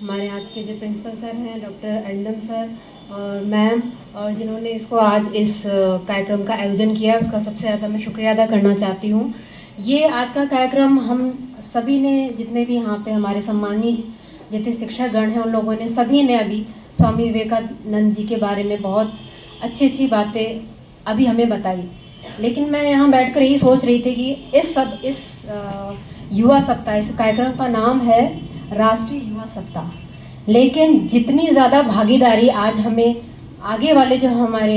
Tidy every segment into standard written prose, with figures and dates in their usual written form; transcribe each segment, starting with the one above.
हमारे आज के जो प्रिंसिपल सर हैं डॉक्टर एंडम सर और मैम, और जिन्होंने इसको आज इस कार्यक्रम का आयोजन किया, उसका सबसे ज़्यादा मैं शुक्रिया अदा करना चाहती हूँ। ये आज का कार्यक्रम हम सभी ने, जितने भी यहाँ पे हमारे सम्मानीय जितने शिक्षकगण हैं, उन लोगों ने सभी ने अभी स्वामी विवेकानंद जी के बारे में बहुत अच्छी अच्छी बातें अभी हमें बताई। लेकिन मैं यहाँ बैठकर यही सोच रही थी कि इस युवा सप्ताह, इस कार्यक्रम का नाम है राष्ट्रीय युवा सप्ताह, लेकिन जितनी ज़्यादा भागीदारी आज हमें आगे वाले जो हमारे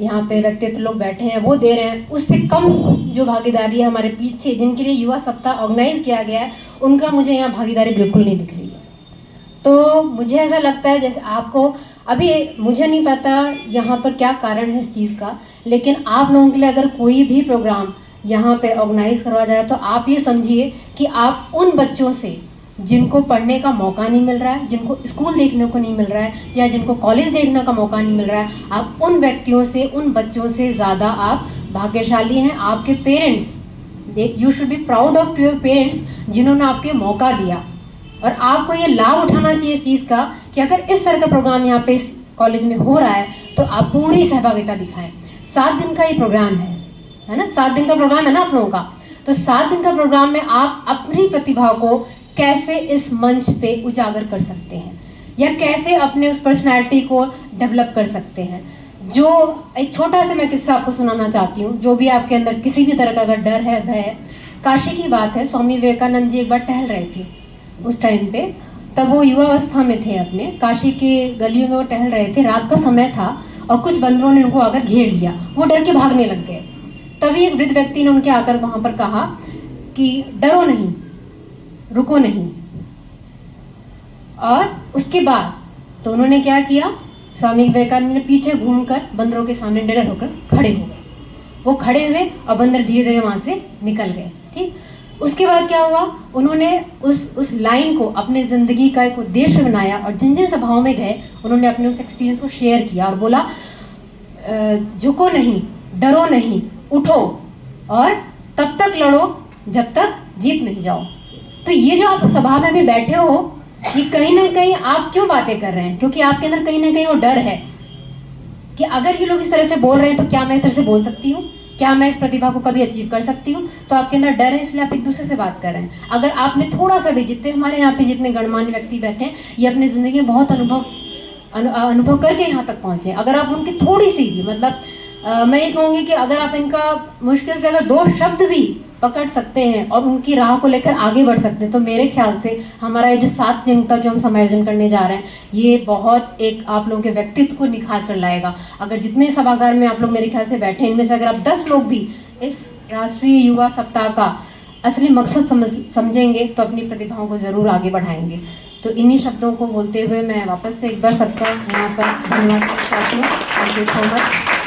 यहाँ पे व्यक्तित्व लोग बैठे हैं वो दे रहे हैं, उससे कम जो भागीदारी है हमारे पीछे जिनके लिए युवा सप्ताह ऑर्गेनाइज किया गया है, उनका मुझे यहाँ भागीदारी बिल्कुल नहीं दिख रही है। तो मुझे ऐसा लगता है जैसे आपको अभी, मुझे नहीं पता यहाँ पर क्या कारण है इस चीज़ का, लेकिन आप लोगों के लिए अगर कोई भी प्रोग्राम यहाँ पे ऑर्गेनाइज करवाया जा रहा है तो आप ये समझिए कि आप उन बच्चों से जिनको पढ़ने का मौका नहीं मिल रहा है, जिनको स्कूल देखने को नहीं मिल रहा है या जिनको कॉलेज देखने का मौका नहीं मिल रहा है, आप उन व्यक्तियों से, उन बच्चों से ज़्यादा आप भाग्यशाली हैं। आपके parents, you should be proud of your parents जिन्होंने आपके मौका दिया, और आपको ये लाभ उठाना चाहिए इस चीज़ का कि अगर इस तरह का प्रोग्राम यहाँ पे इस कॉलेज में हो रहा है तो आप पूरी सहभागिता दिखाएं। 7 दिन का ये प्रोग्राम है ना, 7 दिन का प्रोग्राम है ना आप लोगों का। तो 7 दिन का प्रोग्राम में आप अपनी प्रतिभा को कैसे इस मंच पे उजागर कर सकते हैं या कैसे अपने उस पर्सनैलिटी को डेवलप कर सकते हैं। जो एक छोटा सा मैं किस्सा आपको सुनाना चाहती हूँ, जो भी आपके अंदर किसी भी तरह का अगर डर है, भय है। काशी की बात है, स्वामी विवेकानंद जी एक बार टहल रहे थे उस टाइम पे, तब वो युवा अवस्था में थे, अपने काशी के गलियों में वो टहल रहे थे, रात का समय था और कुछ बंदरों ने उनको आकर घेर लिया, वो डर के भागने लग गए। तभी एक वृद्ध व्यक्ति ने उनके आकर वहां पर कहा कि डरो नहीं, रुको नहीं। और उसके बाद तो उन्होंने क्या किया, स्वामी विवेकानंद ने पीछे घूमकर बंदरों के सामने निडर होकर खड़े हो गए। वो खड़े हुए और बंदर धीरे धीरे वहां से निकल गए। ठीक, उसके बाद क्या हुआ, उन्होंने उस लाइन को अपने ज़िंदगी का एक उद्देश्य बनाया और जिन जिन सभाओं में गए उन्होंने अपने उस एक्सपीरियंस को शेयर किया और बोला झुको नहीं, डरो नहीं, उठो और तब तक लड़ो जब तक जीत नहीं जाओ। तो ये जो आप सभा में भी बैठे हो, ये कहीं ना कहीं आप क्यों बातें कर रहे हैं, क्योंकि आपके अंदर कहीं ना कहीं वो डर है कि अगर ये लोग इस तरह से बोल रहे हैं तो क्या मैं इस तरह से बोल सकती हूँ, क्या मैं इस प्रतिभा को कभी अचीव कर सकती हूँ। तो आपके अंदर डर है, इसलिए आप एक दूसरे से बात कर रहे हैं। अगर आप में थोड़ा सा भी, जितने हमारे यहाँ पे जितने गणमान्य व्यक्ति बैठे हैं, ये अपनी जिंदगी में बहुत अनुभव करके यहाँ तक पहुँचे, अगर आप उनकी थोड़ी सी भी, मतलब मैं ये कहूँगी कि अगर आप इनका मुश्किल से अगर 2 शब्द भी पकड़ सकते हैं और उनकी राह को लेकर आगे बढ़ सकते हैं, तो मेरे ख्याल से हमारा ये जो 7 दिन का जो हम समायोजन करने जा रहे हैं, ये बहुत एक आप लोगों के व्यक्तित्व को निखार कर लाएगा। अगर जितने सभागार में आप लोग मेरे ख्याल से बैठे हैं, इनमें से अगर आप 10 लोग भी इस राष्ट्रीय युवा सप्ताह का असली मकसद समझेंगे तो अपनी प्रतिभाओं को ज़रूर आगे बढ़ाएंगे। तो इन्हीं शब्दों को बोलते हुए मैं वापस से एक बार सबका यहाँ पर धन्यवाद करती हूँ। Thank you so much.